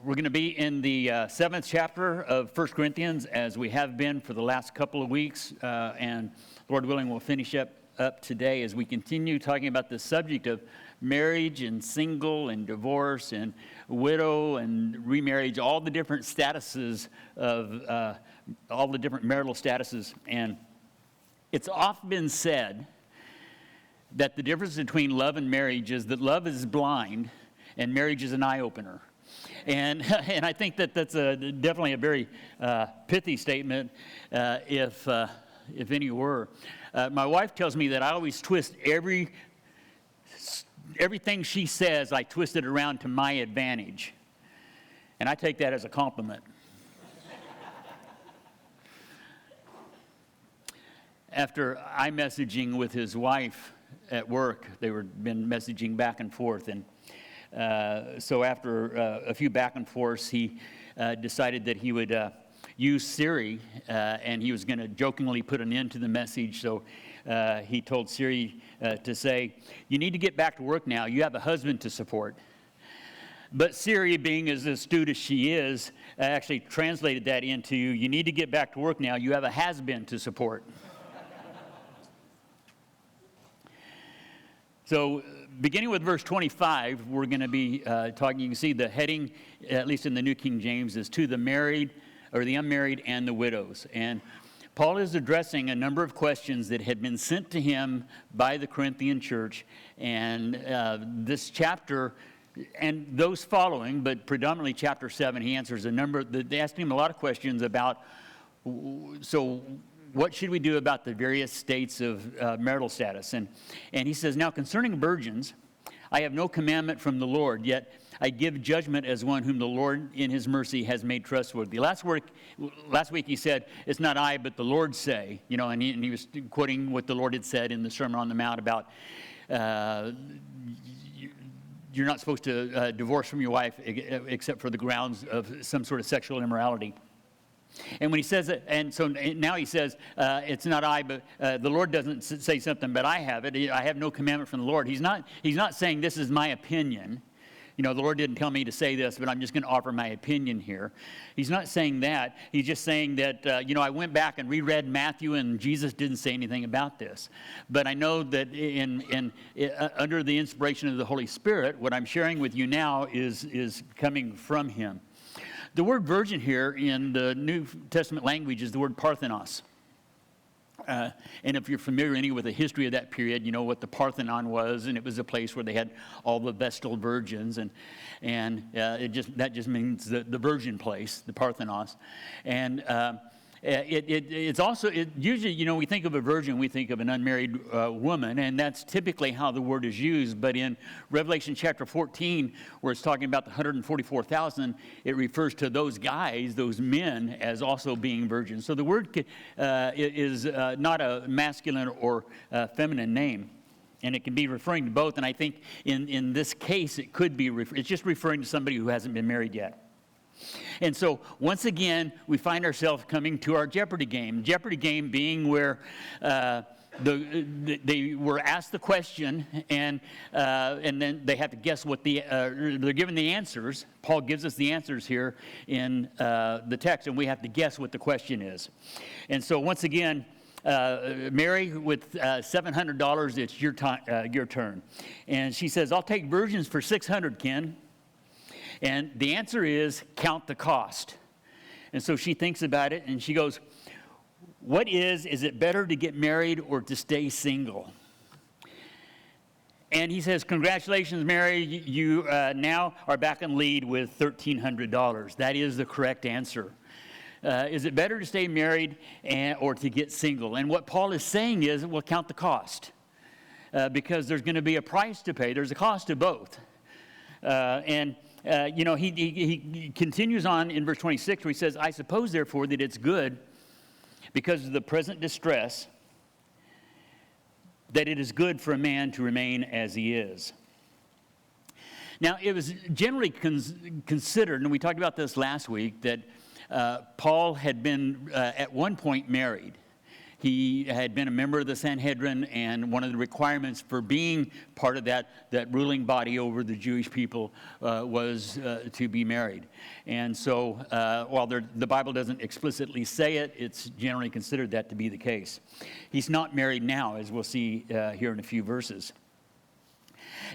We're going to be in the seventh chapter of 1 Corinthians, as we have been for the last couple of weeks, and Lord willing, we'll finish up today as we continue talking about the subject of marriage and single and divorce and widow and remarriage, all the different statuses of all the different marital statuses. And it's often been said that the difference between love and marriage is that love is blind and marriage is an eye-opener. And I think that that's definitely a very pithy statement, if any were. My wife tells me that I always twist everything she says, I twist it around to my advantage. And I take that as a compliment. After iMessaging with his wife at work, they were been messaging back and forth, and so after a few back and forths, he decided that he would use Siri, and he was going to jokingly put an end to the message. So he told Siri to say, "You need to get back to work now. You have a husband to support." But Siri, being as astute as she is, actually translated that into, "You need to get back to work now. You have a has-been to support." So, beginning with verse 25, we're going to be talking. You can see the heading, at least in the New King James, is to the married, or the unmarried, and the widows. And Paul is addressing a number of questions that had been sent to him by the Corinthian church. And this chapter, and those following, but predominantly chapter 7, he answers a number. They asked him a lot of questions about, so what should we do about the various states of marital status? And he says, "Now concerning virgins, I have no commandment from the Lord, yet I give judgment as one whom the Lord in his mercy has made trustworthy." Last week he said, "It's not I, but the Lord say," and he was quoting what the Lord had said in the Sermon on the Mount about you're not supposed to divorce from your wife except for the grounds of some sort of sexual immorality. And when he says it, and so now he says, "It's not I, but the Lord doesn't say something, but I have it. I have no commandment from the Lord." He's not saying this is my opinion. The Lord didn't tell me to say this, but I'm just going to offer my opinion here. He's not saying that. He's just saying that, I went back and reread Matthew, and Jesus didn't say anything about this. But I know that under the inspiration of the Holy Spirit, what I'm sharing with you now is coming from him. The word virgin here in the New Testament language is the word Parthenos. And if you're familiar with the history of that period, you know what the Parthenon was, and it was a place where they had all the Vestal virgins, and that just means the virgin place, the Parthenos. And it's also usually, we think of a virgin, we think of an unmarried woman, and that's typically how the word is used. But in Revelation chapter 14, where it's talking about the 144,000, it refers to those guys, those men, as also being virgins. So the word is not a masculine or feminine name, and it can be referring to both. And I think in this case, it could be it's just referring to somebody who hasn't been married yet. And so, once again, we find ourselves coming to our Jeopardy game. Jeopardy game being where they were asked the question, and then they have to guess what they're given the answers. Paul gives us the answers here in the text, and we have to guess what the question is. And so, once again, Mary with $700, it's your turn. And she says, "I'll take virgins for $600, Ken." And the answer is, count the cost. And so she thinks about it, and she goes, is it better to get married or to stay single? And he says, "Congratulations, Mary, you now are back in lead with $1,300. That is the correct answer. Is it better to stay married or to get single? And what Paul is saying is, well, count the cost. Because there's going to be a price to pay. There's a cost to both. He continues on in verse 26 where he says, "I suppose, therefore, that it's good because of the present distress, that it is good for a man to remain as he is." Now, it was generally considered, and we talked about this last week, that Paul had been at one point married. He had been a member of the Sanhedrin, and one of the requirements for being part of that ruling body over the Jewish people was to be married. And so while the Bible doesn't explicitly say it, it's generally considered that to be the case. He's not married now, as we'll see here in a few verses.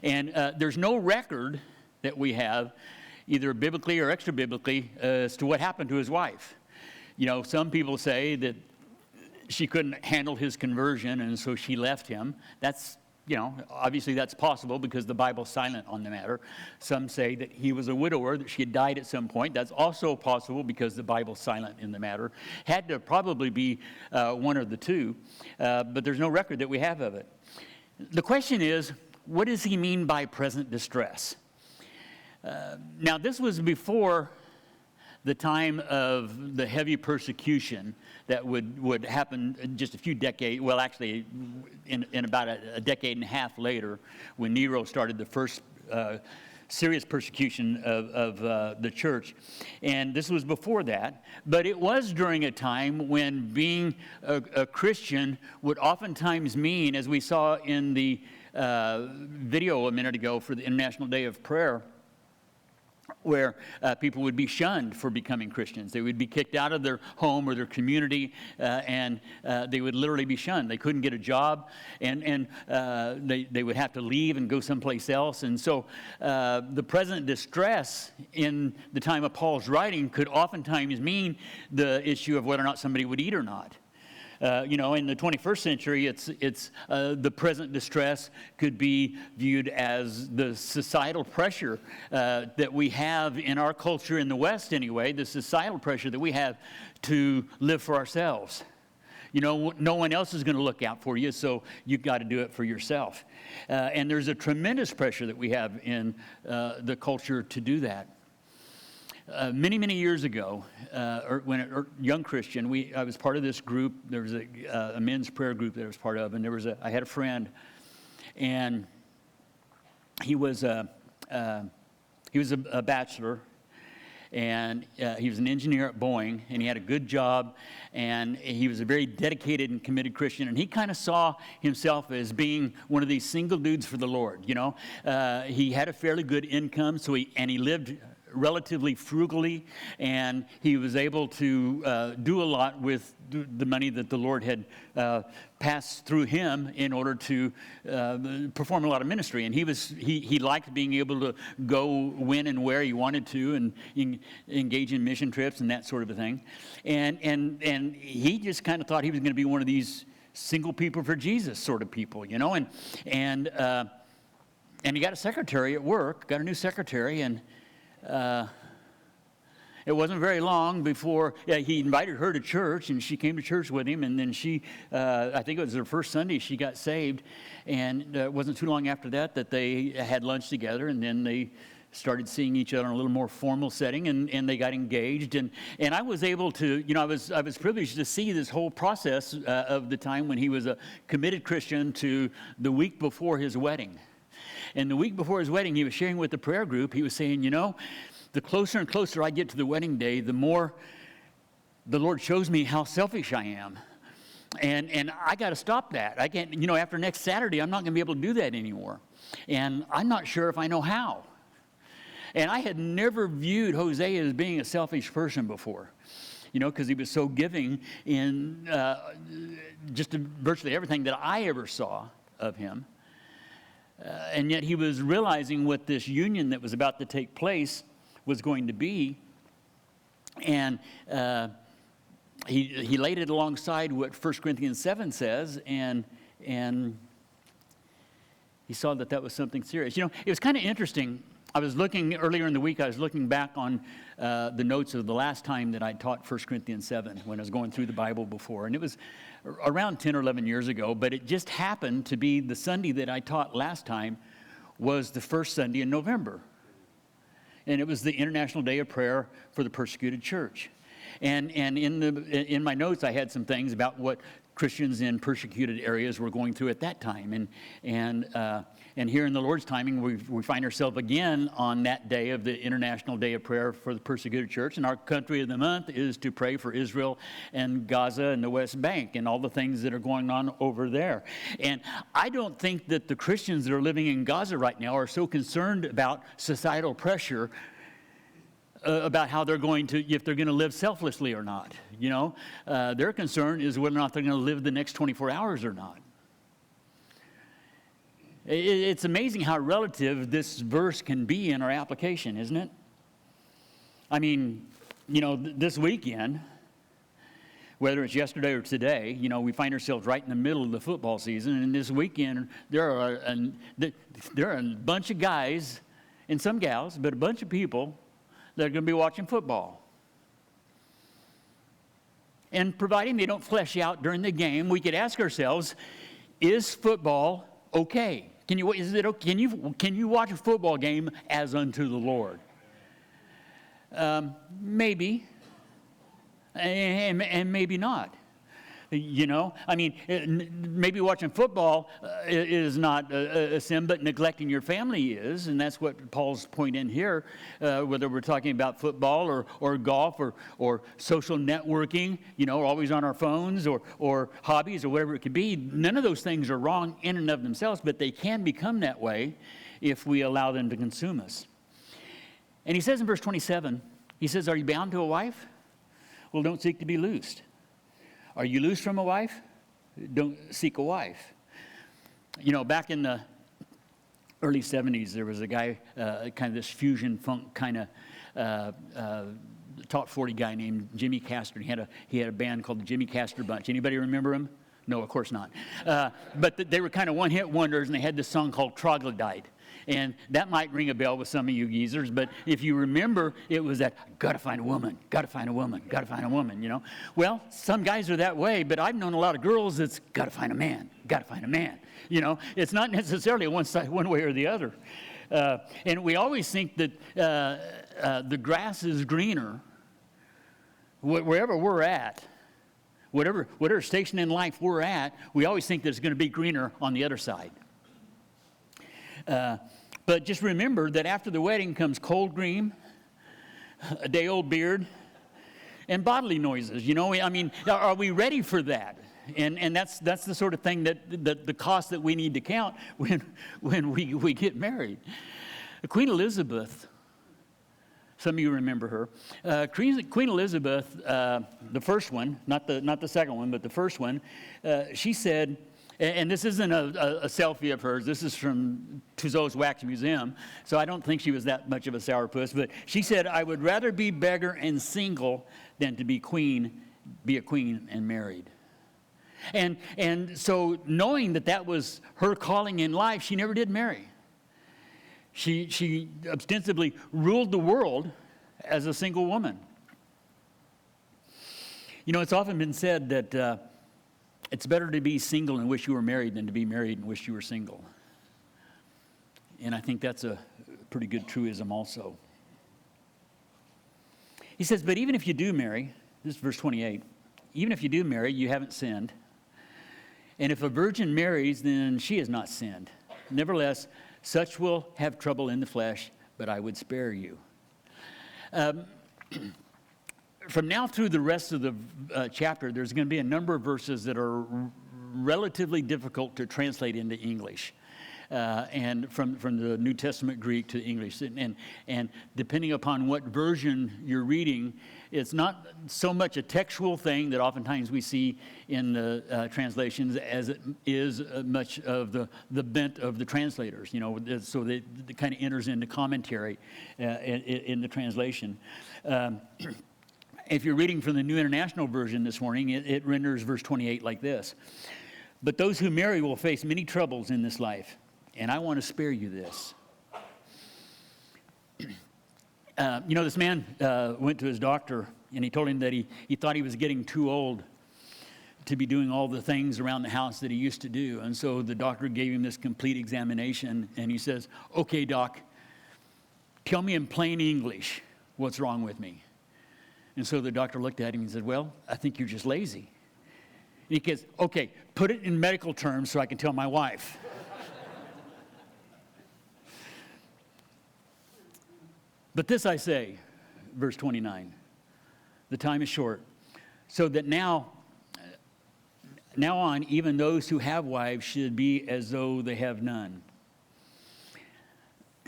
And there's no record that we have, either biblically or extra-biblically, as to what happened to his wife. You know, some people say that she couldn't handle his conversion, and so she left him. That's, you know, obviously that's possible because the Bible's silent on the matter. Some say that he was a widower, that she had died at some point. That's also possible because the Bible's silent in the matter. Had to probably be one of the two, but there's no record that we have of it. The question is, what does he mean by present distress? Now, this was before the time of the heavy persecution that would happen just a few decades, well, actually, in about a decade and a half later, when Nero started the first serious persecution of the church. And this was before that, but it was during a time when being a Christian would oftentimes mean, as we saw in the video a minute ago for the International Day of Prayer, where people would be shunned for becoming Christians. They would be kicked out of their home or their community, and they would literally be shunned. They couldn't get a job, and they would have to leave and go someplace else. And so the present distress in the time of Paul's writing could oftentimes mean the issue of whether or not somebody would eat or not. You know, in the 21st century, it's the present distress could be viewed as the societal pressure that we have in our culture in the West anyway, the societal pressure that we have to live for ourselves. You know, no one else is going to look out for you, so you've got to do it for yourself. And there's a tremendous pressure that we have in the culture to do that. Many, many years ago, when a young Christian, I was part of this group. There was a men's prayer group that I was part of, and I had a friend, and he was a bachelor, and he was an engineer at Boeing, and he had a good job, and he was a very dedicated and committed Christian, and he kind of saw himself as being one of these single dudes for the Lord. You know, he had a fairly good income, so he lived relatively frugally, and he was able to do a lot with the money that the Lord had passed through him in order to perform a lot of ministry. And he liked being able to go when and where he wanted to, and engage in mission trips and that sort of a thing. And he just kind of thought he was going to be one of these single people for Jesus sort of people, you know. And he got a secretary at work, got a new secretary, and it wasn't very long before he invited her to church, and she came to church with him, and then I think it was her first Sunday, she got saved, and it wasn't too long after that they had lunch together, and then they started seeing each other in a little more formal setting, and they got engaged, and I was able to, you know, I was privileged to see this whole process of the time when he was a committed Christian to the week before his wedding. And the week before his wedding, he was sharing with the prayer group. He was saying, you know, the closer and closer I get to the wedding day, the more the Lord shows me how selfish I am. And I got to stop that. I can't, you know, after next Saturday, I'm not going to be able to do that anymore. And I'm not sure if I know how. And I had never viewed Jose as being a selfish person before, you know, because he was so giving in just virtually everything that I ever saw of him. And yet he was realizing what this union that was about to take place was going to be. And he laid it alongside what 1 Corinthians 7 says, and he saw that was something serious. You know, it was kind of interesting. I was looking, earlier in the week, I was looking back on the notes of the last time that I taught 1 Corinthians 7 when I was going through the Bible before. And it was around 10 or 11 years ago, but it just happened to be the Sunday that I taught last time was the first Sunday in November. And it was the International Day of Prayer for the Persecuted Church. And in my notes, I had some things about what Christians in persecuted areas were going through at that time. And here in the Lord's timing, we find ourselves again on that day of the International Day of Prayer for the Persecuted Church. And our country of the month is to pray for Israel and Gaza and the West Bank and all the things that are going on over there. And I don't think that the Christians that are living in Gaza right now are so concerned about societal pressure about how they're going to, if they're going to live selflessly or not. You know, their concern is whether or not they're going to live the next 24 hours or not. It's amazing how relative this verse can be in our application, isn't it? I mean, you know, this weekend, whether it's yesterday or today, you know, we find ourselves right in the middle of the football season, and this weekend there are a bunch of guys and some gals, but a bunch of people that are going to be watching football. And providing they don't flesh out during the game, we could ask ourselves, is football okay? Can you watch a football game as unto the Lord? Maybe, and maybe not. You know, I mean, maybe watching football is not a sin, but neglecting your family is, and that's what Paul's point in here, whether we're talking about football or golf or social networking, you know, always on our phones or hobbies or whatever it could be. None of those things are wrong in and of themselves, but they can become that way if we allow them to consume us. And he says in verse 27, he says, are you bound to a wife? Well, don't seek to be loosed. Are you loose from a wife? Don't seek a wife. You know, back in the early 70s, there was a guy, kind of this fusion funk kind of top 40 guy named Jimmy Castor. He had a band called the Jimmy Castor Bunch. Anybody remember him? No, of course not. But they were kind of one-hit wonders, and they had this song called Troglodyte. And that might ring a bell with some of you geezers, but if you remember, it was that, gotta find a woman, gotta find a woman, gotta find a woman, you know. Well, some guys are that way, but I've known a lot of girls that's gotta find a man, gotta find a man. You know, it's not necessarily one side, one way or the other. And we always think that the grass is greener wherever we're at. Whatever station in life we're at, we always think that it's going to be greener on the other side. But just remember that after the wedding comes cold cream, a day-old beard, and bodily noises. You know, I mean, are we ready for that? And that's the sort of thing that the cost that we need to count when we get married. Queen Elizabeth, some of you remember her. Queen Elizabeth, the first one, not the second one, but the first one, she said. And this isn't a selfie of hers. This is from Tussauds Wax Museum. So I don't think she was that much of a sourpuss. But she said, I would rather be beggar and single than to be a queen and married. And so knowing that was her calling in life, she never did marry. She ostensibly ruled the world as a single woman. You know, it's often been said that it's better to be single and wish you were married than to be married and wish you were single. And I think that's a pretty good truism also. He says, but even if you do marry, this is verse 28, even if you do marry, you haven't sinned. And if a virgin marries, then she has not sinned. Nevertheless, such will have trouble in the flesh, but I would spare you. From now through the rest of the chapter, there's going to be a number of verses that are relatively difficult to translate into English, and from the New Testament Greek to English. And depending upon what version you're reading, it's not so much a textual thing that oftentimes we see in the translations as it is much of the bent of the translators. You know, so it kind of enters into commentary in the translation. If you're reading from the New International Version this morning, it renders verse 28 like this. But those who marry will face many troubles in this life, and I want to spare you this. You know, this man went to his doctor, and he told him that he thought he was getting too old to be doing all the things around the house that he used to do. And so the doctor gave him this complete examination, and he says, okay, doc, tell me in plain English what's wrong with me. And so the doctor looked at him and said, well, I think you're just lazy. he goes, okay, put it in medical terms so I can tell my wife. But this I say, verse 29, the time is short, so that now on, even those who have wives should be as though they have none.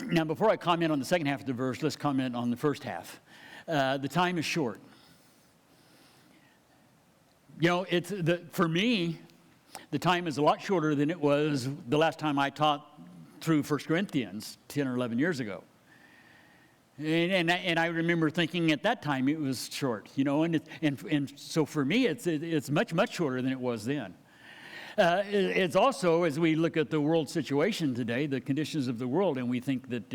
Now, before I comment on the second half of the verse, let's comment on the first half. The time is short. You know, for me, the time is a lot shorter than it was the last time I taught through 1 Corinthians 10 or 11 years ago. And I remember thinking at that time it was short, you know, and so for me it's much, much shorter than it was then. It's also, as we look at the world situation today, the conditions of the world, and we think that,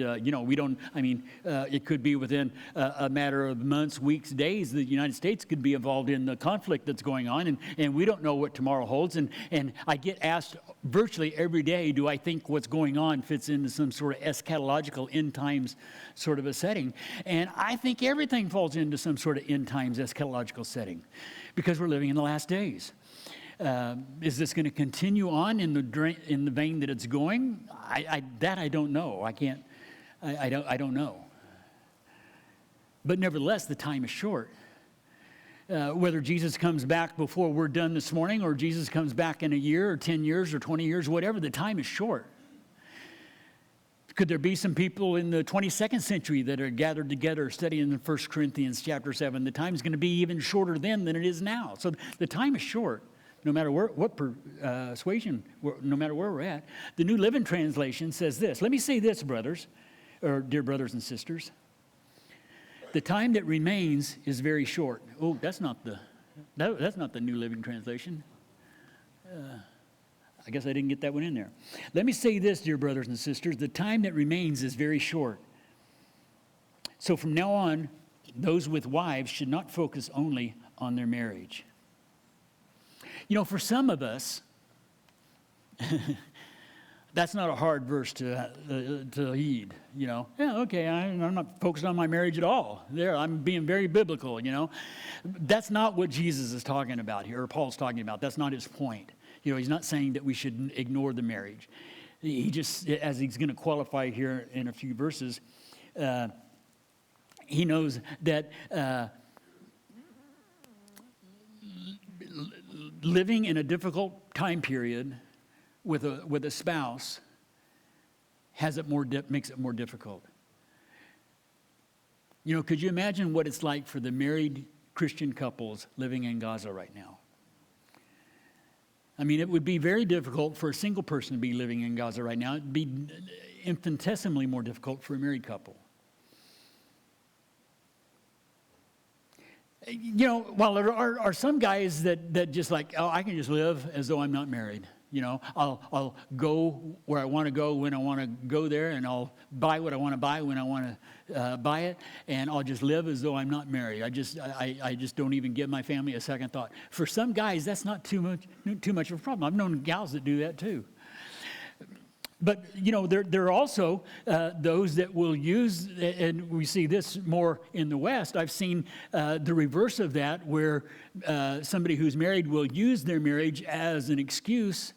it could be within a matter of months, weeks, days, the United States could be involved in the conflict that's going on, and we don't know what tomorrow holds. And I get asked virtually every day, do I think what's going on fits into some sort of eschatological end times sort of a setting? And I think everything falls into some sort of end times eschatological setting because we're living in the last days. Is this going to continue on in the vein that it's going? I don't know. I don't know. But nevertheless, the time is short. Whether Jesus comes back before we're done this morning, or Jesus comes back in a year, or 10 years, or 20 years, whatever, the time is short. Could there be some people in the 22nd century that are gathered together studying in 1 Corinthians chapter 7? The time is going to be even shorter then than it is now. So the time is short. No matter what persuasion, no matter where we're at. The New Living Translation says this. Let me say this, brothers, or dear brothers and sisters. The time that remains is very short. Oh, that's not the New Living Translation. I guess I didn't get that one in there. Let me say this, dear brothers and sisters. The time that remains is very short. So from now on, those with wives should not focus only on their marriage. You know, for some of us, that's not a hard verse to heed, you know. Yeah, okay, I'm not focused on my marriage at all. I'm being very biblical, you know. That's not what Jesus is talking about here, or Paul's talking about. That's not his point. You know, he's not saying that we should ignore the marriage. He just, as he's going to qualify here in a few verses, he knows that living in a difficult time period with a spouse makes it more difficult. You know, could you imagine what it's like for the married Christian couples living in Gaza right now? I mean, it would be very difficult for a single person to be living in Gaza right now. It'd be infinitesimally more difficult for a married couple. You know, while there are some guys that just like, oh, I can just live as though I'm not married. You know, I'll go where I want to go when I want to go there, and I'll buy what I want to buy when I want to buy it, and I'll just live as though I'm not married. I just don't even give my family a second thought. For some guys, that's not too much of a problem. I've known gals that do that too. But, you know, there are also those that will use, and we see this more in the West. I've seen the reverse of that, where somebody who's married will use their marriage as an excuse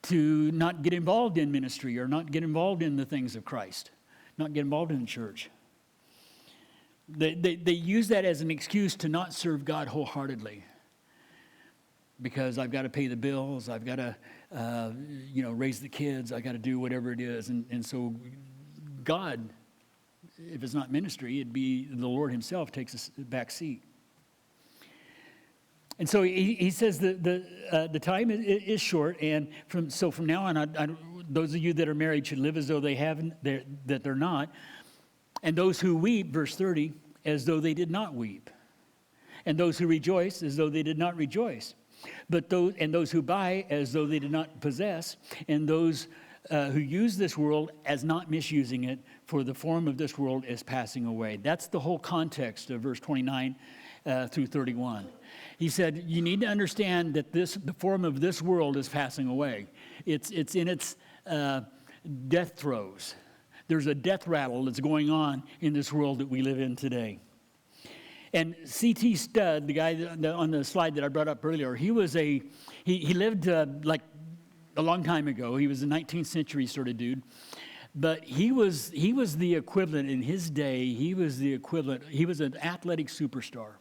to not get involved in ministry or not get involved in the things of Christ, not get involved in the church. They use that as an excuse to not serve God wholeheartedly. Because I've got to pay the bills, I've got to, raise the kids, I've got to do whatever it is. And so God, if it's not ministry, it'd be the Lord himself takes a back seat. And so he says that the time is short, and from now on, those of you that are married should live as though that they're not. And those who weep, verse 30, as though they did not weep. And those who rejoice as though they did not rejoice. But those who buy as though they did not possess, and those who use this world as not misusing it, for the form of this world is passing away. That's the whole context of verse 29 through 31. He said, you need to understand that the form of this world is passing away. It's in its death throes. There's a death rattle that's going on in this world that we live in today. And C.T. Studd, the guy on the slide that I brought up earlier, he lived like a long time ago. He was a 19th century sort of dude. But he was the equivalent in his day. He was an athletic superstar.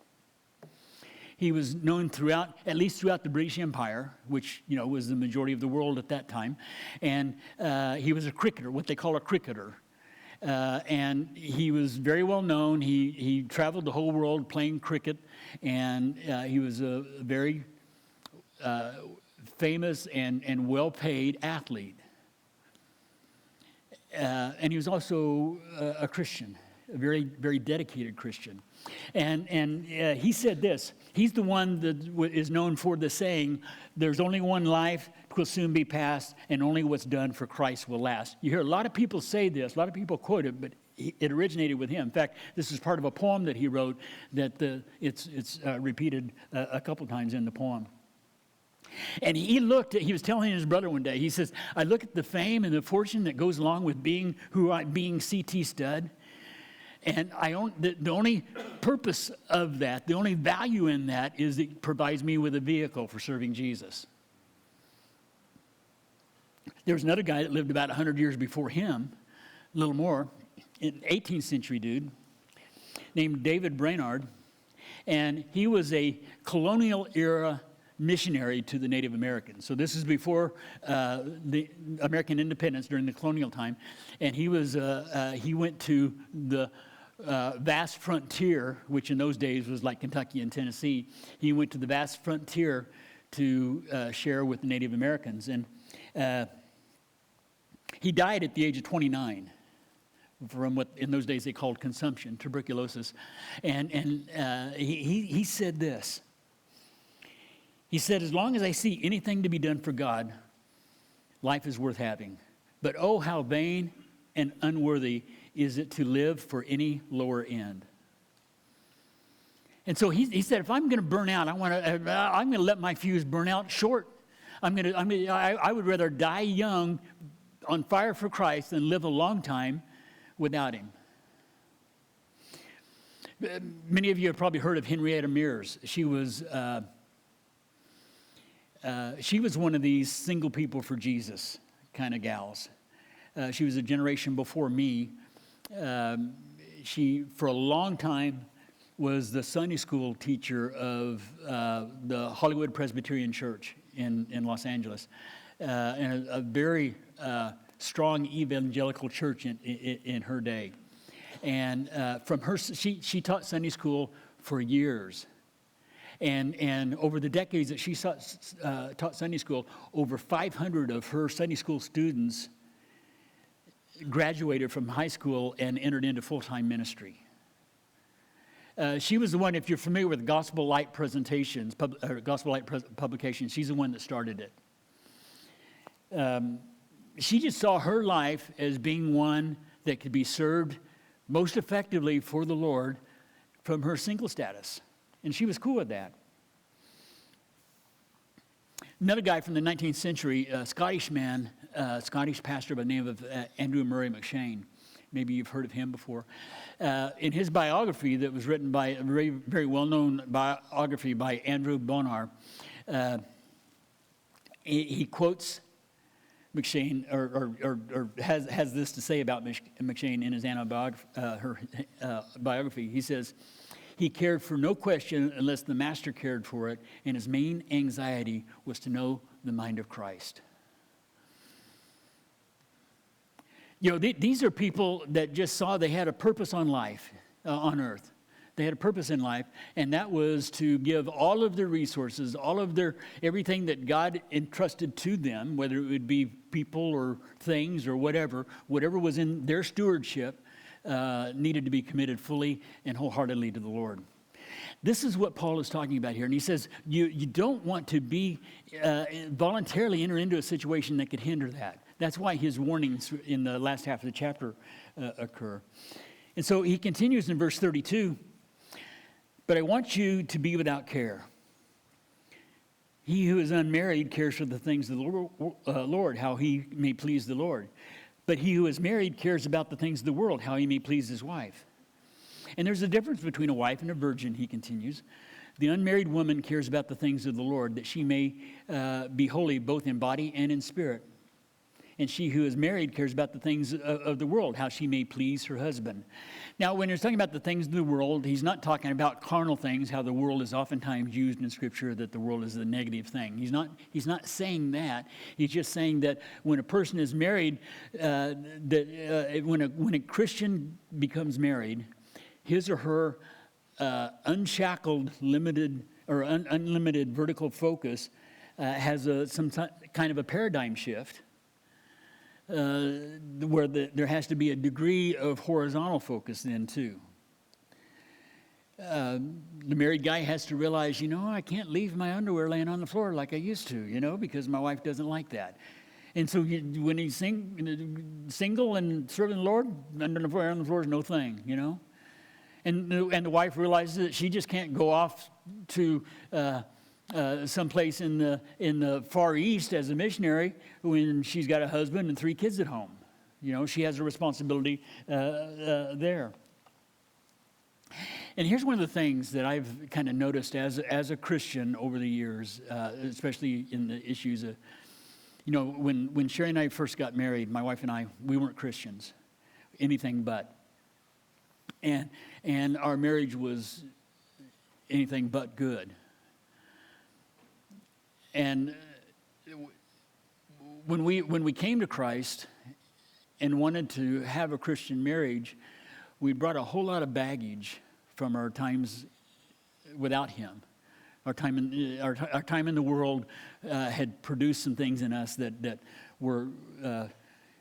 He was known at least throughout the British Empire, which, was the majority of the world at that time. And he was a cricketer, what they call a cricketer. And he was very well known. He traveled the whole world playing cricket, and he was a very famous and well-paid athlete. And he was also a Christian, a very, very dedicated Christian. And he said this. He's the one that is known for the saying, "There's only one life, it will soon be past, and only what's done for Christ will last." You hear a lot of people say this, a lot of people quote it, but it originated with him. In fact, this is part of a poem that he wrote that it's repeated a couple times in the poem. And he was telling his brother one day, he says, "I look at the fame and the fortune that goes along with being C.T. Studd, and the only purpose of that, the only value in that is it provides me with a vehicle for serving Jesus." There was another guy that lived about 100 years before him, a little more, an 18th century dude, named David Brainerd, and he was a colonial era missionary to the Native Americans. So this is before the American independence during the colonial time, and he went to the vast frontier, which in those days was like Kentucky and Tennessee. He went to the vast frontier to share with the Native Americans, and he died at the age of 29 from what in those days they called consumption, tuberculosis, and he said this. He said, "As long as I see anything to be done for God, life is worth having. But oh, how vain and unworthy is it to live for any lower end." And so he said, if I'm going to burn out, I'm going to let my fuse burn out short. I would rather die young on fire for Christ than live a long time without him. Many of you have probably heard of Henrietta Mears. She was one of these single people for Jesus kind of gals. She was a generation before me. She, for a long time, was the Sunday school teacher of the Hollywood Presbyterian Church in Los Angeles, and a very strong evangelical church in her day. And from her, she taught Sunday school for years. And over the decades that she taught Sunday school, over 500 of her Sunday school students graduated from high school and entered into full-time ministry. She was the one, if you're familiar with Gospel Light presentations, Gospel Light publications, she's the one that started it. She just saw her life as being one that could be served most effectively for the Lord from her single status. And she was cool with that. Another guy from the 19th century, a Scottish man, Scottish pastor by the name of Andrew Murray McShane. Maybe you've heard of him before. In his biography that was written by a very, very well-known biography by Andrew Bonar, he quotes McShane, or has this to say about McShane in his biography. He says, "He cared for no question unless the master cared for it, and his main anxiety was to know the mind of Christ." These are people that just saw they had a purpose on life, on earth. They had a purpose in life, and that was to give all of their resources, everything that God entrusted to them, whether it would be people or things or whatever was in their stewardship, needed to be committed fully and wholeheartedly to the Lord. This is what Paul is talking about here. And he says, you don't want to be voluntarily enter into a situation that could hinder that. That's why his warnings in the last half of the chapter occur. And so he continues in verse 32, "But I want you to be without care. He who is unmarried cares for the things of the Lord, how he may please the Lord. But he who is married cares about the things of the world, how he may please his wife. And there's a difference between a wife and a virgin, he continues. The unmarried woman cares about the things of the Lord, that she may be holy both in body and in spirit. And she who is married cares about the things of the world, how she may please her husband. Now, when he's talking about the things of the world, he's not talking about carnal things, how the world is oftentimes used in Scripture, that the world is a negative thing. He's not saying that. He's just saying that when a person is married, when a Christian becomes married, his or her unshackled, limited, or unlimited vertical focus has some kind of a paradigm shift. Where there has to be a degree of horizontal focus then too. The married guy has to realize, I can't leave my underwear laying on the floor like I used to, because my wife doesn't like that. And so when he's single and serving the Lord, underwear on the floor is no thing, And the wife realizes that she just can't go off to someplace in the Far East as a missionary when she's got a husband and 3 kids at home. She has a responsibility there. And here's one of the things that I've kind of noticed as a Christian over the years, especially in the issues of, when Sherry and I first got married, my wife and I, we weren't Christians, anything but. And our marriage was anything but good. And when we came to Christ and wanted to have a Christian marriage, we brought a whole lot of baggage from our times without Him. Our time in the world had produced some things in us that were,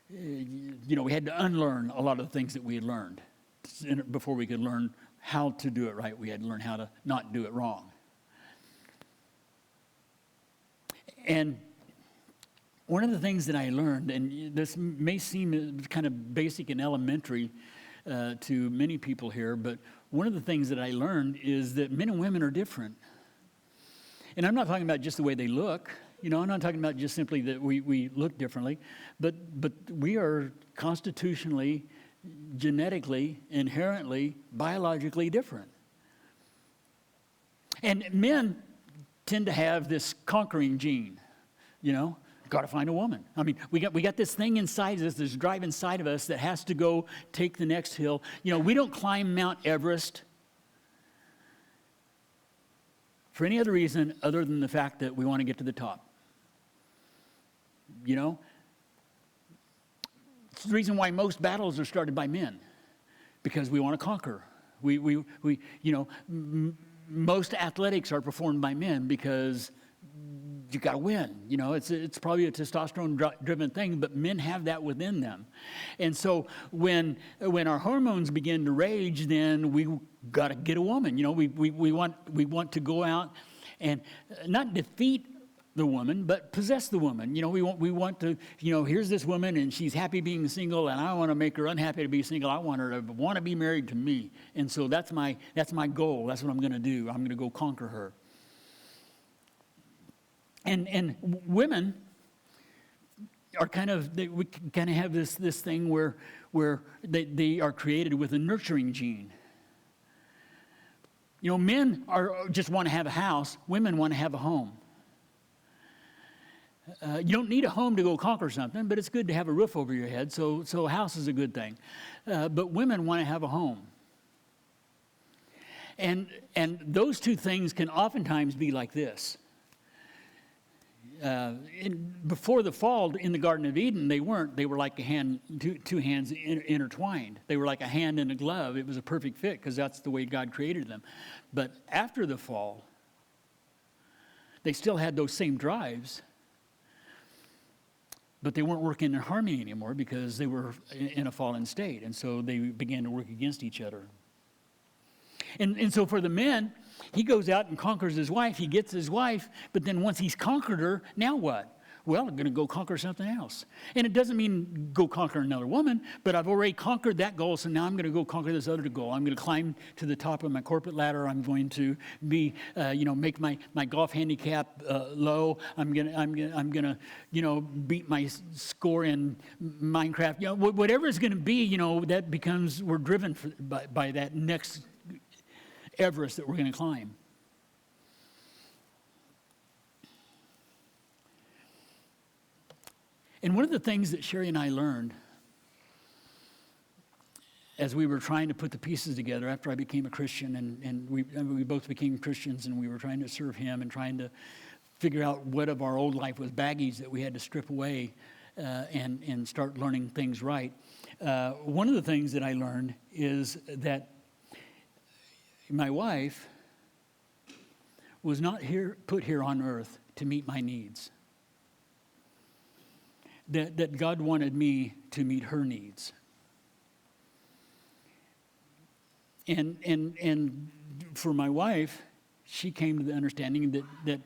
we had to unlearn a lot of the things that we had learned before we could learn how to do it right. We had to learn how to not do it wrong. And one of the things that I learned, and this may seem kind of basic and elementary to many people here, but one of the things that I learned is that men and women are different. And I'm not talking about just the way they look. I'm not talking about just simply that we look differently, but we are constitutionally, genetically, inherently, biologically different. And men tend to have this conquering gene, got to find a woman. I mean, we got this thing inside us, this drive inside of us that has to go take the next hill. We don't climb Mount Everest for any other reason other than the fact that we want to get to the top. It's the reason why most battles are started by men, because we want to conquer. Most athletics are performed by men because you got to win. It's probably a testosterone-driven thing, but men have that within them. And so when our hormones begin to rage, then we got to get a woman. We want to go out and not defeat the woman, but possess the woman. We want to, here's this woman and she's happy being single, and I want to make her unhappy to be single. I want her to want to be married to me. And so that's my goal. That's what I'm going to do. I'm going to go conquer her. And women are we kind of have this thing where they are created with a nurturing gene. Men just want to have a house. Women want to have a home. You don't need a home to go conquer something, but it's good to have a roof over your head, so a house is a good thing. But women want to have a home. And those two things can oftentimes be like this. Before the fall in the Garden of Eden, they weren't. They were like two hands intertwined. They were like a hand and a glove. It was a perfect fit because that's the way God created them. But after the fall, they still had those same drives, but they weren't working in harmony anymore because they were in a fallen state. And so they began to work against each other. And so for the men, he goes out and conquers his wife. He gets his wife, but then once he's conquered her, now what? Well, I'm going to go conquer something else. And it doesn't mean go conquer another woman, but I've already conquered that goal, so now I'm going to go conquer this other goal. I'm going to climb to the top of my corporate ladder. I'm going to be, make my golf handicap low. I'm going to, beat my score in Minecraft. Whatever it's going to be, that becomes, we're driven by that next Everest that we're going to climb. And one of the things that Sherry and I learned as we were trying to put the pieces together after I became a Christian, and we both became Christians, and we were trying to serve him and trying to figure out what of our old life was baggage that we had to strip away and start learning things right. One of the things that I learned is that my wife was not put here on earth to meet my needs. That God wanted me to meet her needs. And for my wife, she came to the understanding that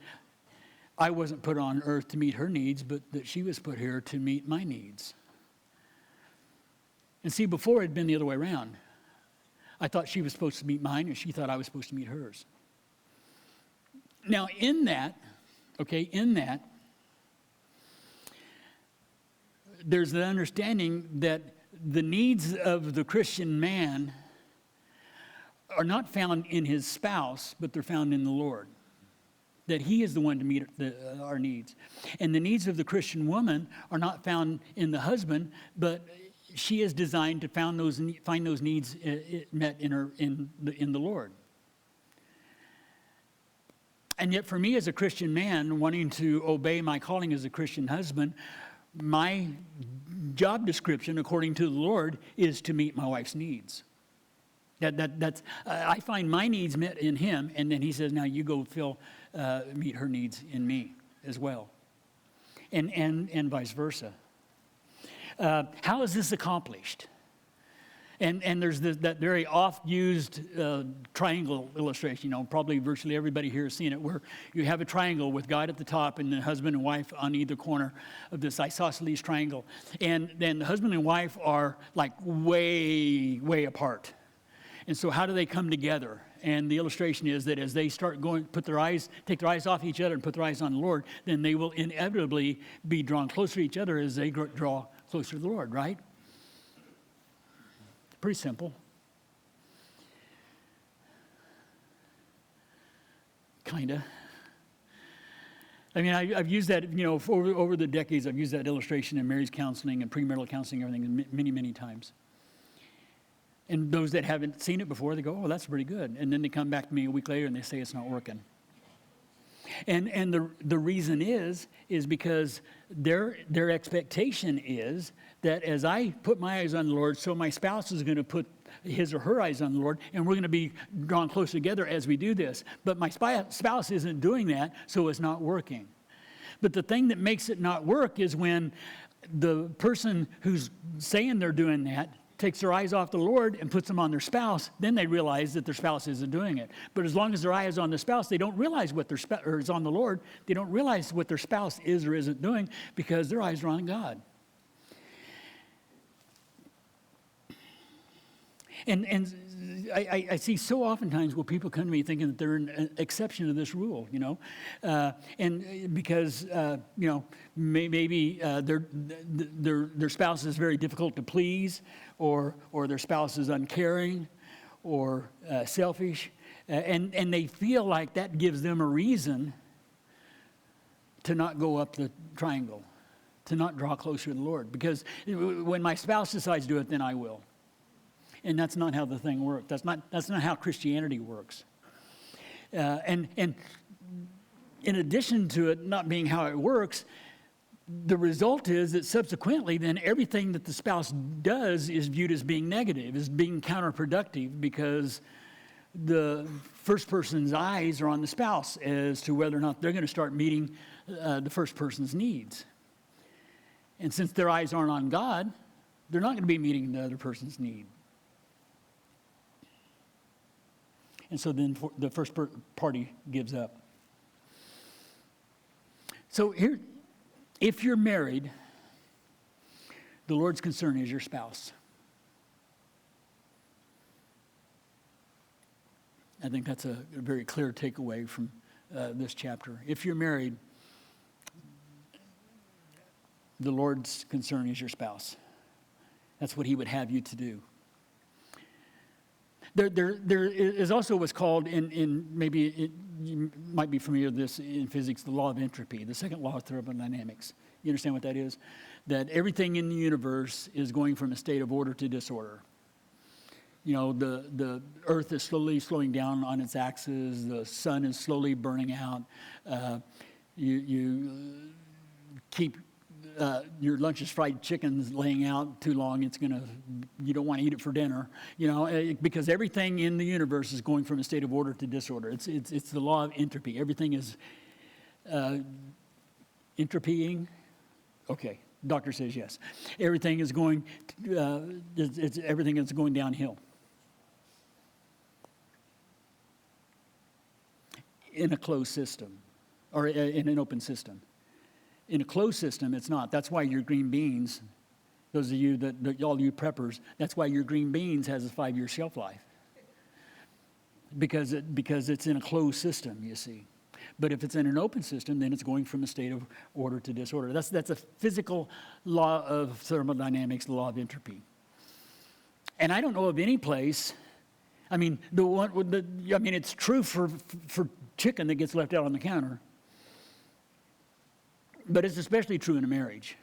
I wasn't put on earth to meet her needs, but that she was put here to meet my needs. And see, before it had been the other way around. I thought she was supposed to meet mine, and she thought I was supposed to meet hers. Now, in that, there's the understanding that the needs of the Christian man are not found in his spouse, but they're found in the Lord. That he is the one to meet our needs. And the needs of the Christian woman are not found in the husband, but she is designed to find those needs met in the Lord. And yet for me as a Christian man, wanting to obey my calling as a Christian husband, my job description, according to the Lord, is to meet my wife's needs. That's I find my needs met in him, and then he says, now you go meet her needs in me as well. And vice versa. How is this accomplished? And there's that very oft-used triangle illustration. Probably virtually everybody here has seen it, where you have a triangle with God at the top and the husband and wife on either corner of this isosceles triangle. And then the husband and wife are like way, way apart. And so how do they come together? And the illustration is that as they start take their eyes off each other and put their eyes on the Lord, then they will inevitably be drawn closer to each other as they draw closer to the Lord, right? Pretty simple. Kinda. I mean, I've used that, over the decades, I've used that illustration in marriage counseling and premarital counseling, everything, many, many times. And those that haven't seen it before, they go, oh, that's pretty good. And then they come back to me a week later and they say it's not working. And the reason is because their expectation is that as I put my eyes on the Lord, so my spouse is going to put his or her eyes on the Lord, and we're going to be drawn closer together as we do this. But my spouse isn't doing that, so it's not working. But the thing that makes it not work is when the person who's saying they're doing that takes their eyes off the Lord and puts them on their spouse, then they realize that their spouse isn't doing it. But as long as their eye is on the spouse, they don't realize what or is on the Lord. They don't realize what their spouse is or isn't doing because their eyes are on God. And I see so oftentimes where people come to me thinking that they're an exception to this rule, and because maybe their spouse is very difficult to please, or their spouse is uncaring, or selfish, and they feel like that gives them a reason to not go up the triangle, to not draw closer to the Lord, because when my spouse decides to do it, then I will. And that's not how the thing works. That's not how Christianity works. And in addition to it not being how it works, the result is that subsequently then everything that the spouse does is viewed as being negative, as being counterproductive, because the first person's eyes are on the spouse as to whether or not they're going to start meeting the first person's needs. And since their eyes aren't on God, they're not going to be meeting the other person's need. And so then the first party gives up. So here, if you're married, the Lord's concern is your spouse. I think that's a very clear takeaway from this chapter. If you're married, the Lord's concern is your spouse. That's what he would have you to do. There is also what's called, you might be familiar with this in physics, the law of entropy, the second law of thermodynamics. You understand what that is? That everything in the universe is going from a state of order to disorder. You know, the earth is slowly slowing down on its axis. The sun is slowly burning out. You keep your lunch's fried chicken's laying out too long. You don't want to eat it for dinner. You know, because everything in the universe is going from a state of order to disorder. It's the law of entropy. Everything is entropying. Okay, doctor says yes. Everything is going. Everything is going downhill. In a closed system, or in an open system. In a closed system, it's not. That's why your green beans, those of you all you preppers, that's why your green beans has a 5-year shelf life. Because it's in a closed system, you see. But if it's in an open system, then it's going from a state of order to disorder. That's a physical law of thermodynamics, the law of entropy. And I don't know of any place. I mean, it's true for chicken that gets left out on the counter, but it's especially true in a marriage.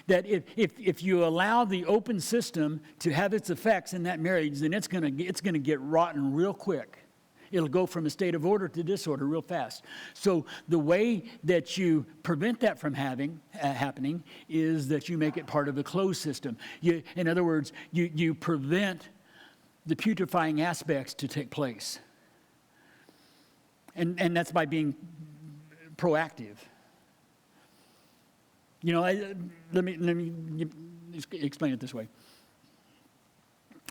That if you allow the open system to have its effects in that marriage, then it's gonna get rotten real quick. It'll go from a state of order to disorder real fast. So the way that you prevent that from happening is that you make it part of a closed system. In other words, you prevent the putrefying aspects to take place. And that's by being proactive. You know, let me explain it this way.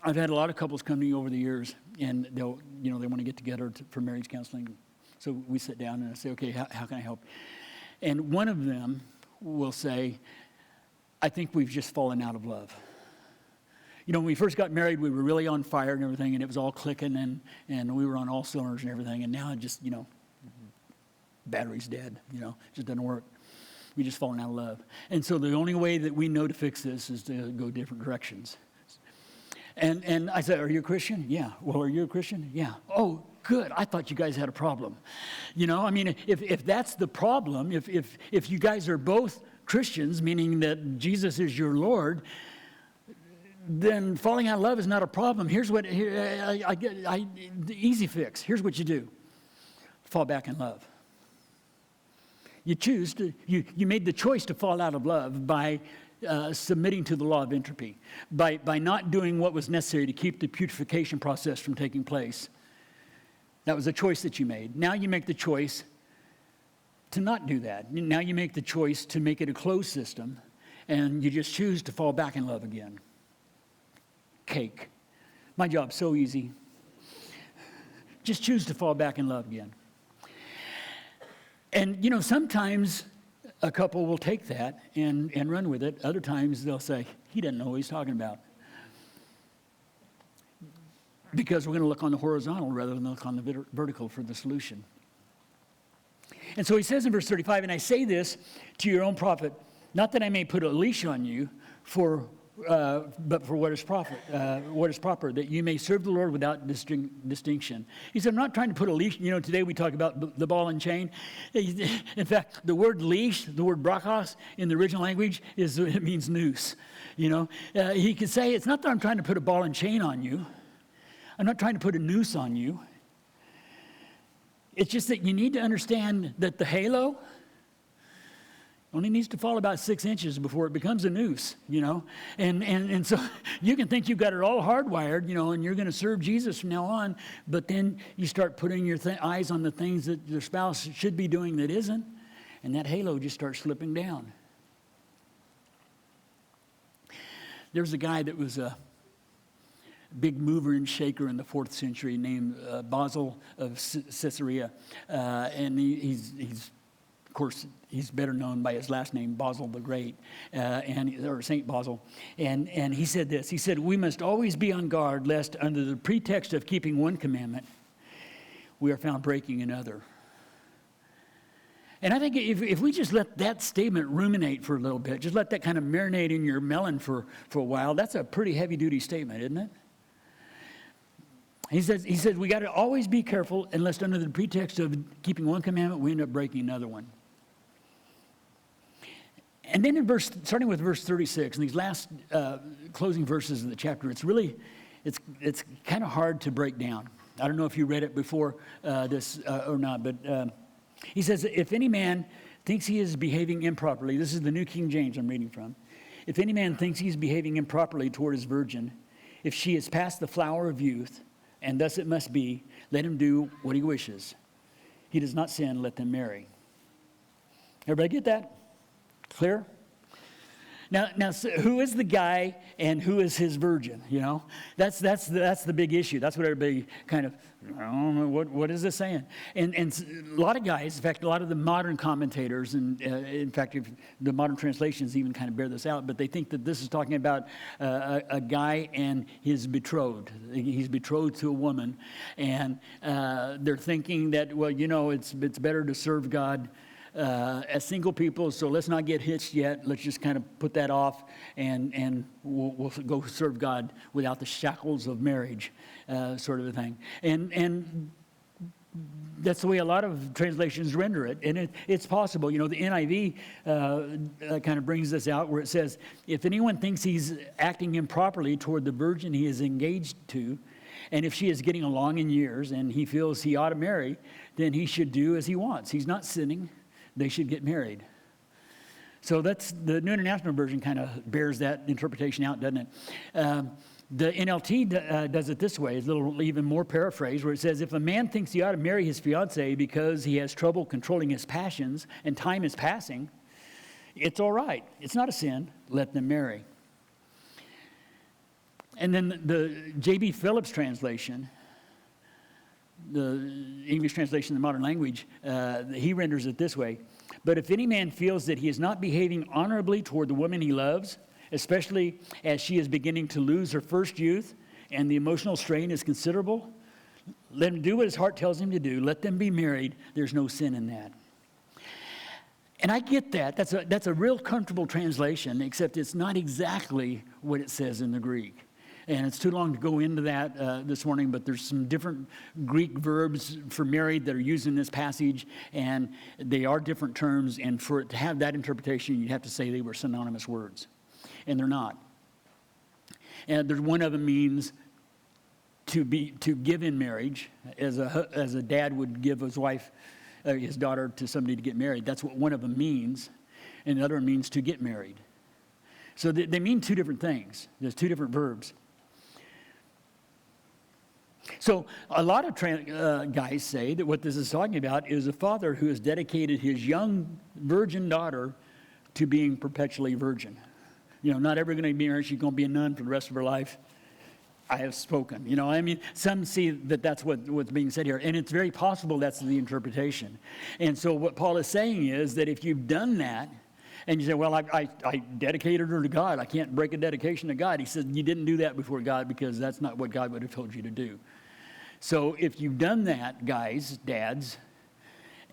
I've had a lot of couples come to me over the years, and they want to get together for marriage counseling. So we sit down and I say, okay, how can I help? And one of them will say, I think we've just fallen out of love. You know, when we first got married, we were really on fire and everything, and it was all clicking, and we were on all cylinders and everything. And now it just, battery's dead, it just doesn't work. We just fallen out of love. And so the only way that we know to fix this is to go different directions. And I said, are you a Christian? Yeah. Well, are you a Christian? Yeah. Oh, good. I thought you guys had a problem. If that's the problem, if you guys are both Christians, meaning that Jesus is your Lord, then falling out of love is not a problem. Here's what, the easy fix. Here's what you do. Fall back in love. You made the choice to fall out of love by submitting to the law of entropy, by not doing what was necessary to keep the putrefaction process from taking place. That was a choice that you made. Now you make the choice to not do that. Now you make the choice to make it a closed system, and you just choose to fall back in love again. Cake. My job's so easy. Just choose to fall back in love again. And, sometimes a couple will take that and run with it. Other times they'll say, he doesn't know what he's talking about. Because we're going to look on the horizontal rather than look on the vertical for the solution. And so he says in verse 35, and I say this to your own profit, not that I may put a leash on you, but for what is proper, that you may serve the Lord without distinction. He said, I'm not trying to put a leash. Today we talk about the ball and chain. In fact, the word leash, the word brachos in the original language, it means noose. He could say, it's not that I'm trying to put a ball and chain on you. I'm not trying to put a noose on you. It's just that you need to understand that the halo only needs to fall about 6 inches before it becomes a noose, And so you can think you've got it all hardwired, and you're going to serve Jesus from now on, but then you start putting your eyes on the things that your spouse should be doing that isn't, and that halo just starts slipping down. There's a guy that was a big mover and shaker in the 4th century named Basil of Caesarea, and he's course, he's better known by his last name, Basil the Great, or St. Basil. And he said this. He said, we must always be on guard lest under the pretext of keeping one commandment, we are found breaking another. And I think if we just let that statement ruminate for a little bit, just let that kind of marinate in your melon for a while, that's a pretty heavy-duty statement, isn't it? He says we got to always be careful, unless under the pretext of keeping one commandment, we end up breaking another one. And then starting with verse 36, in these last closing verses of the chapter, it's kind of hard to break down. I don't know if you read it before this or not, but he says, if any man thinks he is behaving improperly, this is the New King James I'm reading from. If any man thinks he's behaving improperly toward his virgin, if she is past the flower of youth, and thus it must be, let him do what he wishes. He does not sin, let them marry. Everybody get that? Clear? Now, so who is the guy and who is his virgin? You know, that's the big issue. That's what everybody kind of, I don't know, what is this saying? And a lot of guys, in fact, a lot of the modern commentators, and in fact, if the modern translations even kind of bear this out, but they think that this is talking about a guy and his betrothed. He's betrothed to a woman, and they're thinking that, well, you know, it's better to serve God as single people, so let's not get hitched yet. Let's just kind of put that off, and we'll go serve God without the shackles of marriage, sort of a thing. And that's the way a lot of translations render it, and it's possible. You know, the NIV kind of brings this out where it says, if anyone thinks he's acting improperly toward the virgin he is engaged to, and if she is getting along in years and he feels he ought to marry, then he should do as he wants. He's not sinning. They should get married. So that's the New International Version kind of bears that interpretation out, doesn't it? The NLT does it this way, it's a little even more paraphrased, where it says, if a man thinks he ought to marry his fiancée because he has trouble controlling his passions and time is passing, it's all right. It's not a sin. Let them marry. And then the J.B. Phillips translation, the English translation in the modern language, he renders it this way. But if any man feels that he is not behaving honorably toward the woman he loves, especially as she is beginning to lose her first youth and the emotional strain is considerable, let him do what his heart tells him to do. Let them be married. There's no sin in that. And I get that. That's a real comfortable translation, except it's not exactly what it says in the Greek. And it's too long to go into that this morning, but there's some different Greek verbs for married that are used in this passage, and they are different terms, and for it to have that interpretation, you'd have to say they were synonymous words, and they're not. And there's one of them means to give in marriage, as a dad would give his wife, his daughter to somebody to get married. That's what one of them means, and the other means to get married. So they mean two different things. There's two different verbs. So a lot of guys say that what this is talking about is a father who has dedicated his young virgin daughter to being perpetually virgin. You know, not ever going to be married. She's going to be a nun for the rest of her life. I have spoken. You know, I mean, some see that that's what's being said here. And it's very possible that's the interpretation. And so what Paul is saying is that if you've done that, and you say, well, I dedicated her to God. I can't break a dedication to God. He said, you didn't do that before God because that's not what God would have told you to do. So if you've done that, guys, dads,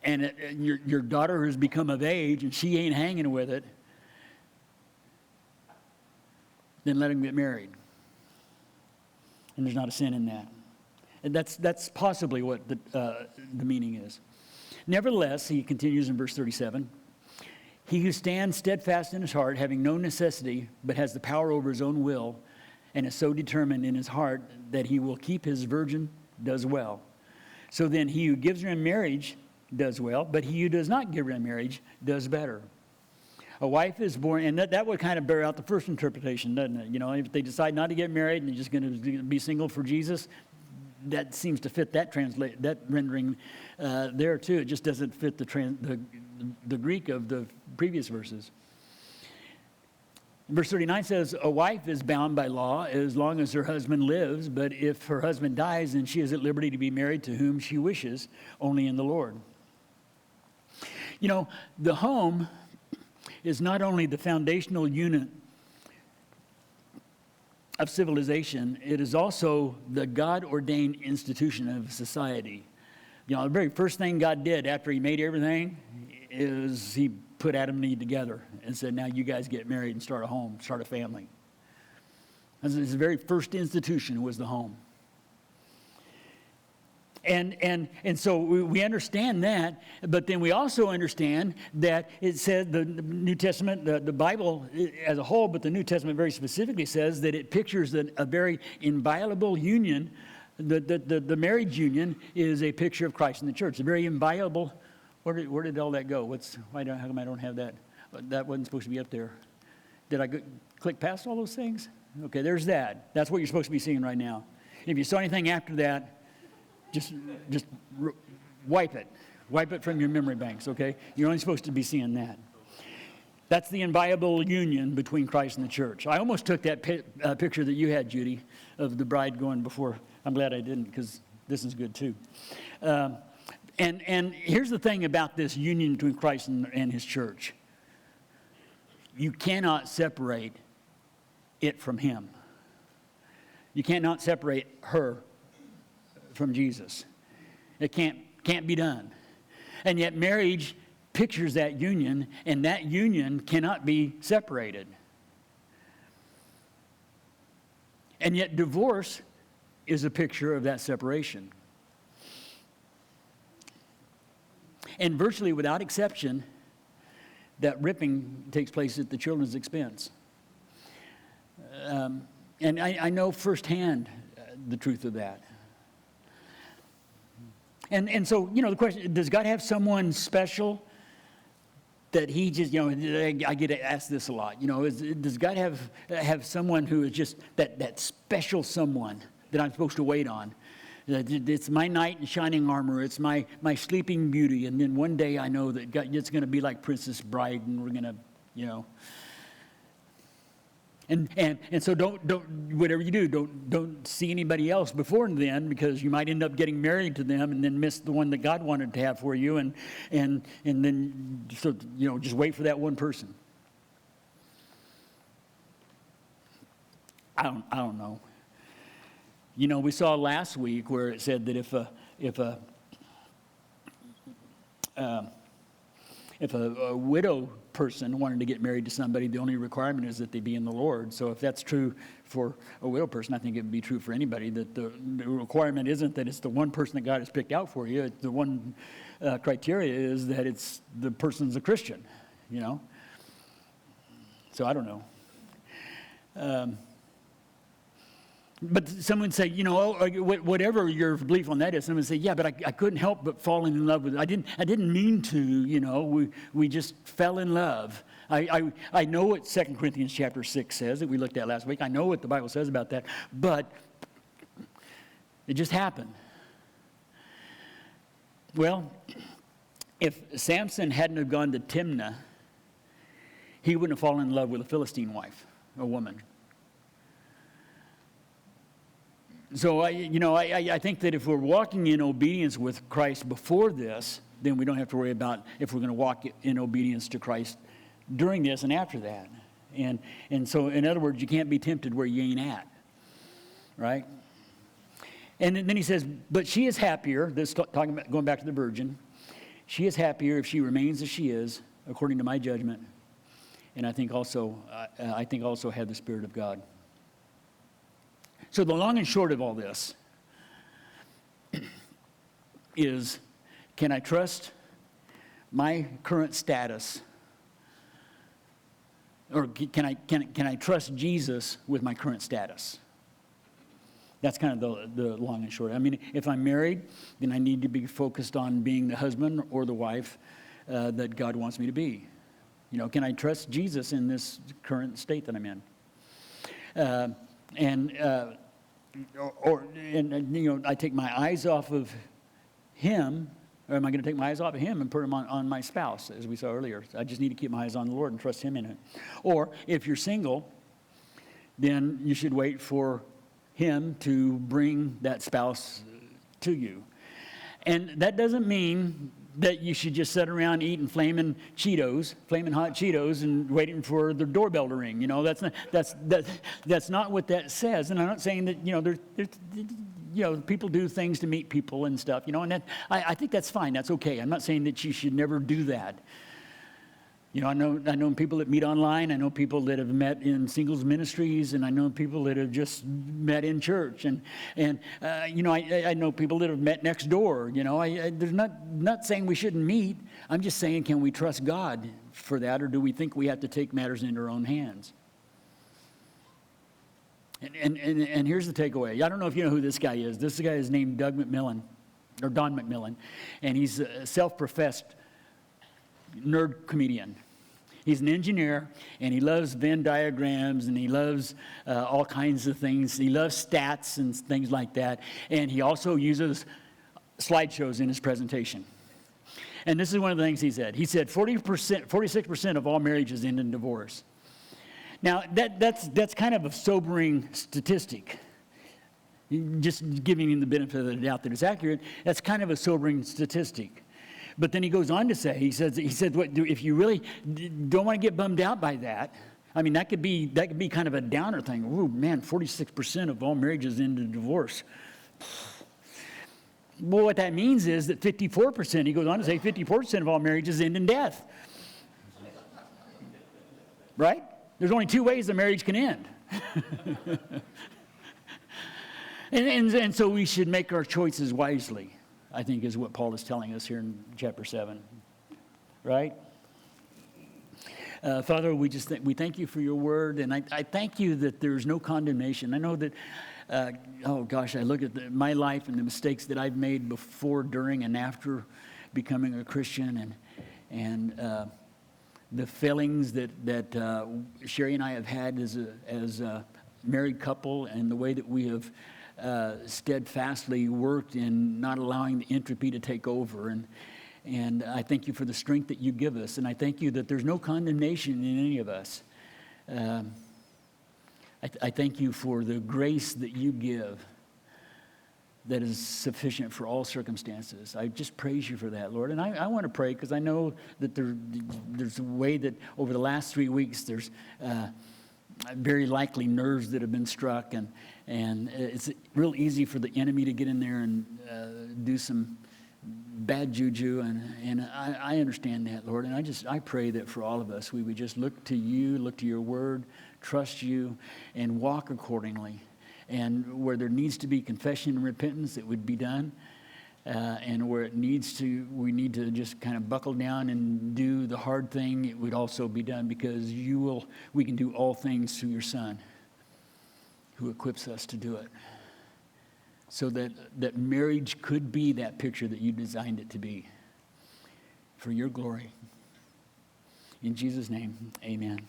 and your daughter has become of age and she ain't hanging with it, then let him get married. And there's not a sin in that. And that's possibly what the meaning is. Nevertheless, he continues in verse 37, he who stands steadfast in his heart, having no necessity, but has the power over his own will, and is so determined in his heart that he will keep his virgin, does well. So then he who gives her in marriage does well, but he who does not give her in marriage does better. A wife is born, and that would kind of bear out the first interpretation, doesn't it? You know, if they decide not to get married and they're just going to be single for Jesus, that seems to fit that rendering there too. It just doesn't fit the Greek of the previous verses. Verse 39 says, a wife is bound by law as long as her husband lives, but if her husband dies, then she is at liberty to be married to whom she wishes, only in the Lord. You know, the home is not only the foundational unit of civilization, it is also the God-ordained institution of society. You know, the very first thing God did after he made everything is he put Adam and Eve together and said, now you guys get married and start a home, start a family. And his very first institution was the home. And so we understand that, but then we also understand that it says the New Testament, the Bible as a whole, but the New Testament very specifically says that it pictures a very inviolable union. The marriage union is a picture of Christ and the church. A very inviolable. Where did all that go? How come I don't have that? That wasn't supposed to be up there. Did I click past all those things? Okay, there's that. That's what you're supposed to be seeing right now. If you saw anything after that, just wipe it. Wipe it from your memory banks, okay? You're only supposed to be seeing that. That's the inviolable union between Christ and the church. I almost took that picture that you had, Judy, of the bride going before. I'm glad I didn't, because this is good too. And here's the thing about this union between Christ and his church. You cannot separate it from him. You cannot separate her from Jesus. It can't be done. And yet marriage pictures that union, and that union cannot be separated. And yet divorce is a picture of that separation. And virtually without exception, that ripping takes place at the children's expense. And I know firsthand the truth of that. And so, you know, the question, does God have someone special that he just, you know, I get asked this a lot, you know, does God have someone who is just that special someone that I'm supposed to wait on? It's my knight in shining armor. It's my sleeping beauty. And then one day I know that God, it's going to be like Princess Bride, and we're going to, you know. And so don't whatever you do, don't see anybody else before then, because you might end up getting married to them and then miss the one that God wanted to have for you, and then so, you know, just wait for that one person. I don't know. You know, we saw last week where it said that if a widow person wanted to get married to somebody, the only requirement is that they be in the Lord. So if that's true for a widow person, I think it would be true for anybody, that the requirement isn't that it's the one person that God has picked out for you. The one criteria is that it's the person's a Christian, you know. So I don't know. But someone say, you know, whatever your belief on that is, someone say, yeah, but I couldn't help but falling in love with it. I didn't mean to, you know, we just fell in love. I know what 2 Corinthians chapter 6 says that we looked at last week. I know what the Bible says about that, but it just happened. Well, if Samson hadn't have gone to Timnah, he wouldn't have fallen in love with a Philistine wife, a woman. So, I think that if we're walking in obedience with Christ before this, then we don't have to worry about if we're going to walk in obedience to Christ during this and after that. And so, in other words, you can't be tempted where you ain't at, right? And then he says, but she is happier, this talking about going back to the virgin, she is happier if she remains as she is, according to my judgment, and I think also have the Spirit of God. So the long and short of all this is, can I trust my current status, or can I trust Jesus with my current status? That's kind of the long and short. I mean, if I'm married, then I need to be focused on being the husband or the wife that God wants me to be. You know, can I trust Jesus in this current state that I'm in? I take my eyes off of him, or am I going to take my eyes off of him and put them on my spouse, as we saw earlier? I just need to keep my eyes on the Lord and trust him in it. Or if you're single, then you should wait for him to bring that spouse to you. And that doesn't mean that you should just sit around eating flaming hot Cheetos, and waiting for the doorbell to ring. That's not what that says. And I'm not saying that people do things to meet people and stuff. And I think that's fine. That's okay. I'm not saying that you should never do that. I know people that meet online. I know people that have met in singles ministries, and I know people that have just met in church, and I know people that have met next door. There's not saying we shouldn't meet. I'm just saying, can we trust God for that, or do we think we have to take matters into our own hands? And here's the takeaway. I don't know if you know who this guy is. This guy is named Don McMillan, and he's a self-professed nerd comedian. He's an engineer, and he loves Venn diagrams, and he loves all kinds of things. He loves stats and things like that, and he also uses slideshows in his presentation. And this is one of the things he said. He said 46% of all marriages end in divorce. Now, that's kind of a sobering statistic. Just giving him the benefit of the doubt that it's accurate, that's kind of a sobering statistic. But then he goes on to say, he said, if you really don't want to get bummed out by that, I mean, that could be kind of a downer thing. Ooh, man, 46% of all marriages end in divorce. Well, what that means is that 54%, he goes on to say, 54% of all marriages end in death. Right? There's only two ways a marriage can end. and so we should make our choices wisely, I think, is what Paul is telling us here in chapter 7, right? Father, we thank you for your word, and I thank you that there's no condemnation. I know that, I look at my life and the mistakes that I've made before, during, and after becoming a Christian, and the failings that Sherry and I have had as a married couple, and the way that we have steadfastly worked in not allowing the entropy to take over. And I thank you for the strength that you give us. And I thank you that there's no condemnation in any of us. I thank you for the grace that you give that is sufficient for all circumstances. I just praise you for that, Lord. And I want to pray, because I know that there's a way that over the last 3 weeks there's very likely nerves that have been struck, and it's real easy for the enemy to get in there and do some bad juju, and I understand that, Lord, and I pray that for all of us, we would just look to you, look to your word, trust you, and walk accordingly. And where there needs to be confession and repentance, it would be done. And where we need to just kind of buckle down and do the hard thing, it would also be done, because we can do all things through your Son, who equips us to do it. So that marriage could be that picture that you designed it to be, for your glory. In Jesus' name, amen.